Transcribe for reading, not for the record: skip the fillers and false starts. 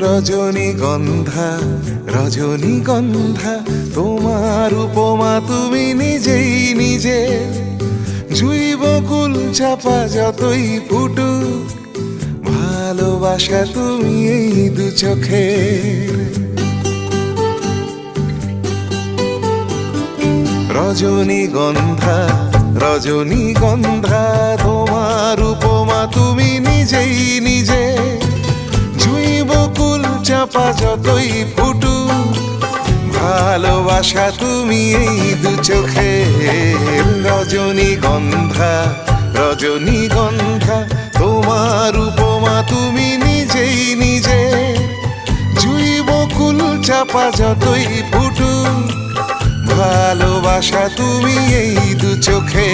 রজনীগন্ধা রজনীগন্ধা তোমার উপমা তুমি নিজেই নিজে। জুই বকুল চাপা যতই ফুটুক, ভালোবাসা তুমি এই দু চোখের। রজনীগন্ধা রজনীগন্ধা তোমার উপমা তুমি নিজেই নিজে। জুই বকুল চাপা যতই ফুটুক, ভালোবাসা তুমি এই দু চোখের। রজনীগন্ধা রজনীগন্ধা তোমার উপমা তুমি নিজেই নিজে। জুই বকুল চাপা যতই ফুটুক, ভালোবাসা তুমি এই দু চোখে।